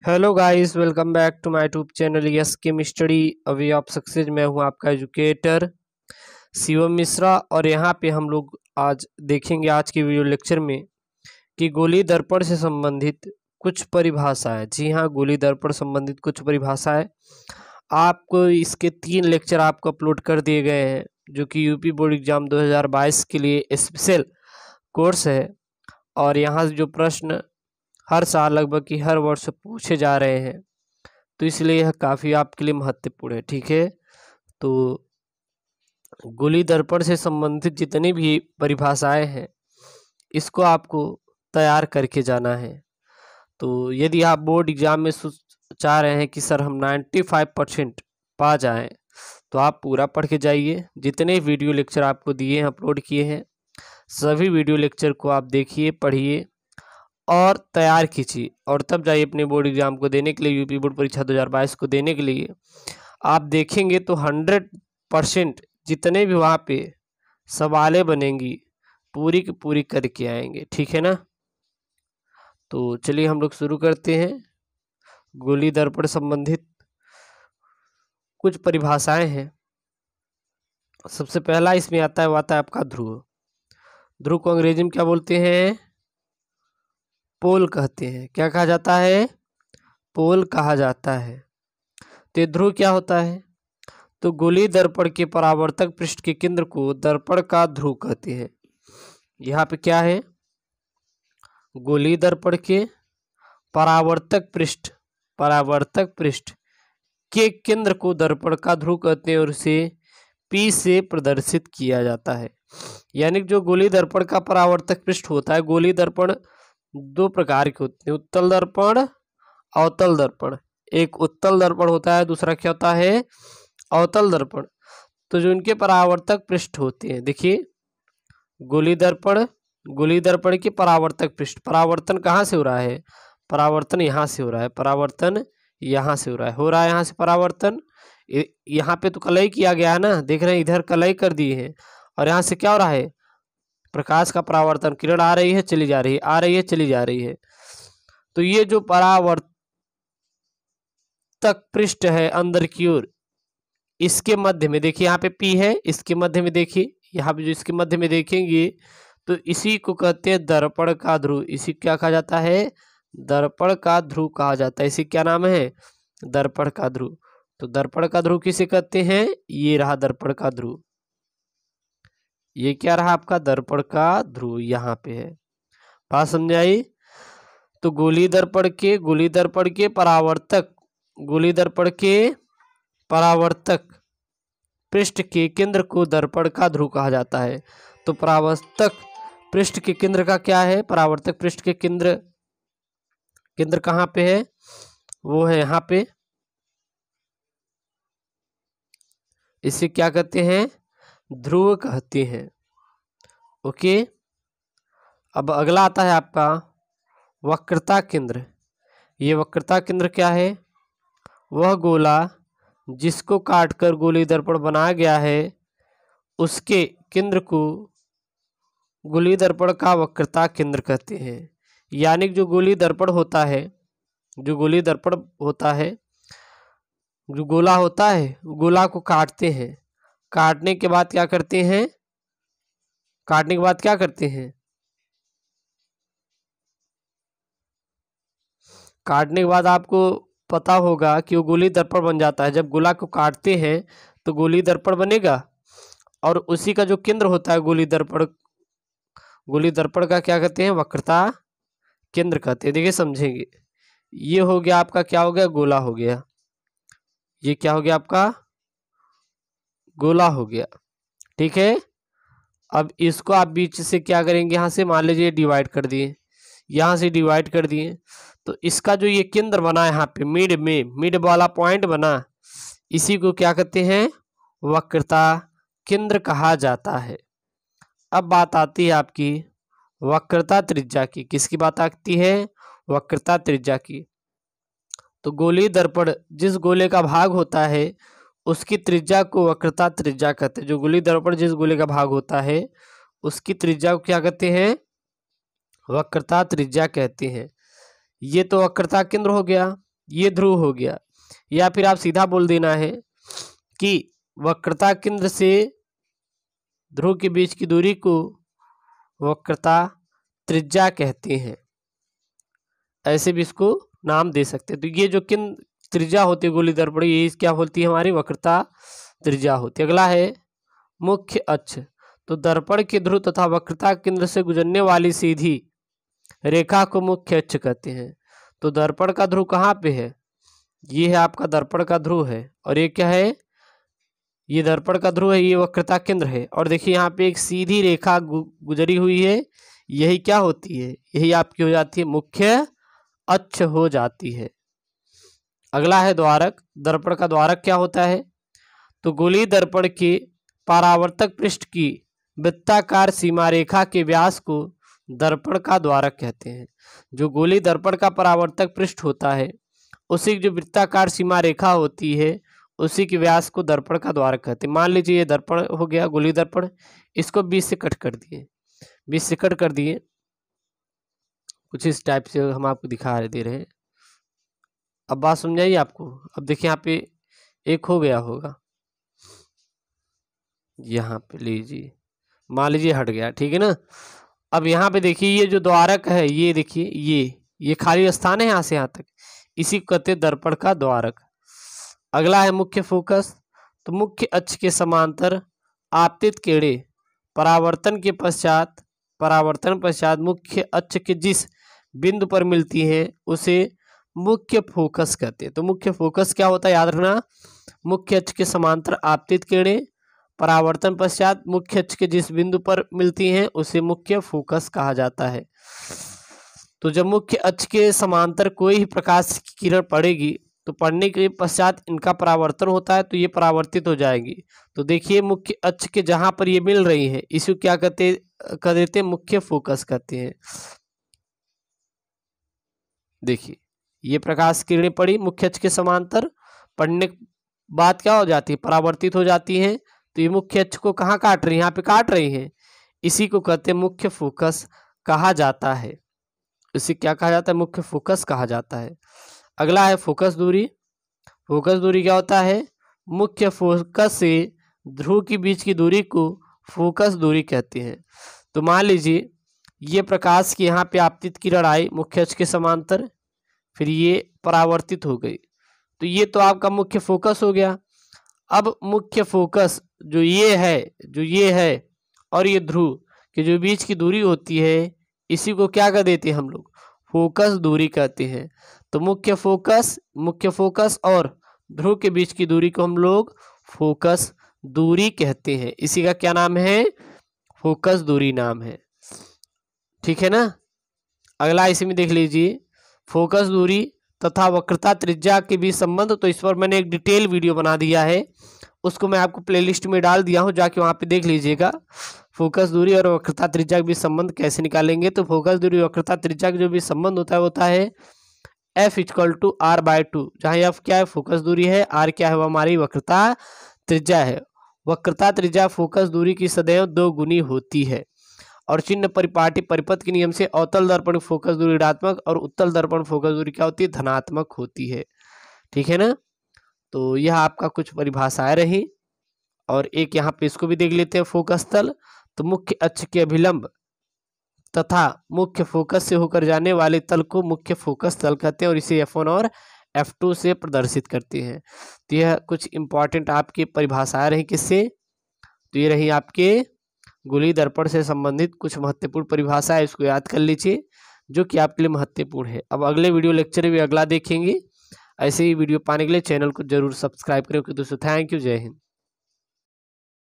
Hello guys, welcome back to my YouTube channel yes chem study a way of success. मैं हूं आपका educator Shivam Mishra और यहां पे हम लोग आज देखेंगे आज के वीडियो लेक्चर में कि गोली दर्पण से संबंधित कुछ परिभाषाएं। जी हां, गोली दर्पण संबंधित कुछ परिभाषाएं आपको इसके 3 लेक्चर आपको अपलोड कर दिए गए हैं, जो कि यूपी बोर्ड एग्जाम 2022 के लिए स्पेशल कोर्स है। और यहाँ जो प्रश्न हर साल लगभग कि हर वर्ष पूछे जा रहे हैं, तो इसलिए यह काफ़ी आपके लिए महत्वपूर्ण है। ठीक है, तो गोली दर्पण से संबंधित जितनी भी परिभाषाएं हैं, इसको आपको तैयार करके जाना है। तो यदि आप बोर्ड एग्जाम में चाह रहे हैं कि सर हम 95% पा जाएं, तो आप पूरा पढ़ के जाइए। जितने वीडियो लेक्चर आपको दिए हैं, अपलोड किए हैं, सभी वीडियो लेक्चर को आप देखिए, पढ़िए और तैयार कीजिए, और तब जाइए अपने बोर्ड एग्जाम को देने के लिए, यूपी बोर्ड परीक्षा 2022 को देने के लिए। आप देखेंगे तो 100% जितने भी वहाँ पे सवालें बनेंगी, पूरी की पूरी करके आएंगे। ठीक है ना। तो चलिए हम लोग शुरू करते हैं। गोली दर्पण संबंधित कुछ परिभाषाएं हैं। सबसे पहला इसमें आता है, वो आता है आपका ध्रुव। ध्रुव को अंग्रेजी में क्या बोलते हैं? पोल कहते हैं। क्या कहा जाता है? पोल कहा जाता है। तो ध्रुव क्या होता है? तो गोली दर्पण के परावर्तक पृष्ठ के केंद्र को दर्पण का ध्रुव कहते हैं। यहाँ पे क्या है? गोली दर्पण के परावर्तक पृष्ठ के केंद्र को दर्पण का ध्रुव कहते हैं और उसे P से प्रदर्शित किया जाता है। यानी जो गोली दर्पण का परावर्तक पृष्ठ होता है, गोली दर्पण 2 प्रकार के होते हैं, उत्तल दर्पण, अवतल दर्पण। एक उत्तल दर्पण होता है, दूसरा क्या होता है? अवतल दर्पण। तो जो इनके परावर्तक पृष्ठ होते हैं, देखिए गोली दर्पण के परावर्तक पृष्ठ, परावर्तन कहाँ से हो रहा है? परावर्तन यहाँ से हो रहा है, परावर्तन यहाँ से हो रहा है यहाँ से परावर्तन। यहाँ पे तो कलई किया गया है ना, देख रहे हैं इधर कलई कर दिए हैं, और यहाँ से क्या हो रहा है? प्रकाश का परावर्तन, किरण आ रही है चली जा रही है, आ रही है चली जा रही है। तो ये जो परावर्तक पृष्ठ है अंदर की ओर, इसके मध्य में देखिए, यहाँ पे P है, इसके मध्य में देखिए, यहाँ पे जो इसके मध्य में देखेंगे तो इसी को कहते हैं दर्पण का ध्रुव। इसी क्या कहा जाता है? दर्पण का ध्रुव कहा जाता है। इसी क्या नाम है? दर्पण का ध्रुव। तो दर्पण का ध्रुव किसे कहते हैं? ये रहा दर्पण का ध्रुव। ये क्या रहा आपका? दर्पण का ध्रुव यहाँ पे है। बात समझाई? तो गोली दर्पण के परावर्तक पृष्ठ के केंद्र को दर्पण का ध्रुव कहा जाता है। तो परावर्तक पृष्ठ के केंद्र का क्या है? परावर्तक पृष्ठ के केंद्र कहाँ पे है? वो है यहाँ पे। इसे क्या कहते हैं? ध्रुव कहते हैं। ओके। अब अगला आता है आपका वक्रता केंद्र। ये वक्रता केंद्र क्या है? वह गोला जिसको काटकर गोली दर्पण बनाया गया है, उसके केंद्र को गोली दर्पण का वक्रता केंद्र कहते हैं। यानी जो गोली दर्पण होता है, जो गोला होता है, गोला को काटते हैं। काटने के बाद क्या करते हैं? काटने के बाद आपको पता होगा कि वो गोली दर्पण बन जाता है। जब गोला को काटते हैं तो गोली दर्पण बनेगा, और उसी का जो केंद्र होता है गोली दर्पण का क्या कहते हैं? वक्रता केंद्र कहते हैं। देखिए समझेंगे। ये हो गया आपका, क्या हो गया? गोला हो गया। ये क्या हो गया आपका? गोला हो गया। ठीक है। अब इसको आप बीच से क्या करेंगे? यहाँ से मान लीजिए डिवाइड कर दिए, यहाँ से डिवाइड कर दिए, तो इसका जो ये केंद्र बना यहाँ पे मिड वाला पॉइंट बना, इसी को क्या कहते हैं? वक्रता केंद्र कहा जाता है। अब बात आती है आपकी वक्रता त्रिज्या की। किसकी बात आती है? वक्रता त्रिज्या की। तो गोली दर्पण जिस गोले का भाग होता है, उसकी त्रिज्या को वक्रता त्रिज्या कहते हैं। जो गोली दर्पण जिस गोले का भाग होता है, उसकी त्रिज्या को क्या कहते हैं? वक्रता त्रिज्या कहते हैं। ये तो वक्रता केंद्र हो गया। ये ध्रुव हो गया। या फिर आप सीधा बोल देना है कि वक्रता केंद्र से ध्रुव के बीच की दूरी को वक्रता त्रिज्या कहते हैं, ऐसे भी इसको नाम दे सकते हैं। तो ये जो केंद्र त्रिज्या होती है गोली दर्पण, ये क्या होती है हमारी वक्रता त्रिज्या होती है। अगला है मुख्य अक्ष। तो दर्पण के ध्रुव तथा वक्रता केंद्र से गुजरने वाली सीधी रेखा को मुख्य अक्ष कहते हैं। तो दर्पण का ध्रुव कहाँ पे है? ये है आपका दर्पण का ध्रुव है, और ये क्या है? ये दर्पण का ध्रुव है, ये वक्रता केंद्र है। और देखिए यहाँ पे एक सीधी रेखा गुजरी हुई है, यही क्या होती है? यही आपकी हो जाती है मुख्य अक्ष हो जाती है। अगला है द्वारक। दर्पण का द्वारक क्या होता है? तो गोलीय दर्पण के परावर्तक पृष्ठ की वृत्ताकार सीमा रेखा के व्यास को दर्पण का द्वारक कहते हैं। जो गोलीय दर्पण का परावर्तक पृष्ठ होता है, उसी की जो वृत्ताकार सीमा रेखा होती है, उसी के व्यास को दर्पण का द्वारक कहते हैं। मान लीजिए ये दर्पण हो गया, गोलीय दर्पण, इसको 20 से कट कर दिए, 20 से कट कर दिए, कुछ इस टाइप से हम आपको दिखा दे रहे हैं। अब बात समझाइए आपको। अब देखिए यहाँ पे एक हो गया होगा, यहाँ पे लीजिए, मान लीजिए हट गया, ठीक है ना। अब यहाँ पे देखिए ये जो द्वारक है, ये देखिए ये खाली स्थान है यहाँ से यहाँ तक, इसी को कहते हैं दर्पण का द्वारक। अगला है मुख्य फोकस। तो मुख्य अक्ष के समांतर आपतित किरणें परावर्तन पश्चात मुख्य अक्ष के जिस बिंदु पर मिलती हैं उसे मुख्य फोकस कहते हैं। तो मुख्य फोकस क्या होता है, याद रखना, मुख्य अक्ष के समांतर आपतित किरणें परावर्तन पश्चात मुख्य अक्ष के जिस बिंदु पर मिलती हैं उसे मुख्य फोकस कहा जाता है। तो जब मुख्य अक्ष के समांतर कोई ही प्रकाश की किरण पड़ेगी तो पड़ने के पश्चात इनका परावर्तन होता है, तो ये परावर्तित हो जाएगी। तो देखिए मुख्य अक्ष के जहां पर ये मिल रही है इसे क्या कहते कर देते हैं, मुख्य फोकस कहते हैं। देखिए ये प्रकाश किरणें पड़ी मुख्य अक्ष के समांतर, पड़ने के बाद क्या हो जाती है, परावर्तित हो जाती हैं। तो ये मुख्य अक्ष को कहाँ काट रही है, यहाँ पे काट रही हैं, इसी को कहते हैं मुख्य फोकस कहा जाता है। इसे क्या कहा जाता है, मुख्य फोकस कहा जाता है। अगला है फोकस दूरी। फोकस दूरी क्या होता है, मुख्य फोकस से ध्रुव के बीच की दूरी को फोकस दूरी कहते हैं। तो मान लीजिए ये प्रकाश की यहाँ पे आपतित किरण आई मुख्य अक्ष के समांतर, फिर ये परावर्तित हो गई, तो ये तो आपका मुख्य फोकस हो गया। अब मुख्य फोकस जो ये है और ये ध्रुव के जो बीच की दूरी होती है, इसी को क्या कर देते हैं हम लोग, फोकस दूरी कहते हैं। तो मुख्य फोकस और ध्रुव के बीच की दूरी को हम लोग फोकस दूरी कहते हैं। इसी का क्या नाम है, फोकस दूरी नाम है, ठीक है ना। अगला इसी में देख लीजिए, फोकस दूरी तथा वक्रता त्रिज्या के बीच संबंध। तो इस पर मैंने एक डिटेल वीडियो बना दिया है, उसको मैं आपको प्लेलिस्ट में डाल दिया हूँ, जाके वहाँ पे देख लीजिएगा। फोकस दूरी और वक्रता त्रिज्या के बीच संबंध कैसे निकालेंगे। तो फोकस दूरी वक्रता त्रिज्या का जो भी संबंध होता है F = R/2, जहाँ F क्या है, फोकस दूरी है, R क्या है, वो हमारी वक्रता त्रिज्या है। वक्रता त्रिज्या फोकस दूरी की सदैव 2 गुनी होती है, और चिन्ह परिपाटी परिपथ के नियम से अवतल दर्पण फोकस दूरी ऋणात्मक और उत्तल दर्पण फोकस दूरी क्या होती है, धनात्मक होती है, ठीक है ना। तो यह आपका कुछ परिभाषाएं रही, और एक यहाँ पे इसको भी देख लेते हैं, फोकस तल। तो मुख्य अक्ष के अभिलंब तथा मुख्य फोकस से होकर जाने वाले तल को मुख्य फोकस तल कहते हैं, और इसे F1 और F2 से प्रदर्शित करते हैं। तो यह कुछ इंपॉर्टेंट आपकी परिभाषाएं रही किससे, तो ये रही आपके गोलीय दर्पण से संबंधित कुछ महत्वपूर्ण परिभाषाएं, इसको याद कर लीजिए जो कि आपके लिए महत्वपूर्ण है। अब अगले वीडियो लेक्चर में अगला देखेंगे। ऐसे ही वीडियो पाने के लिए चैनल को जरूर सब्सक्राइब करें। दोस्तों थैंक यू, जय हिंद।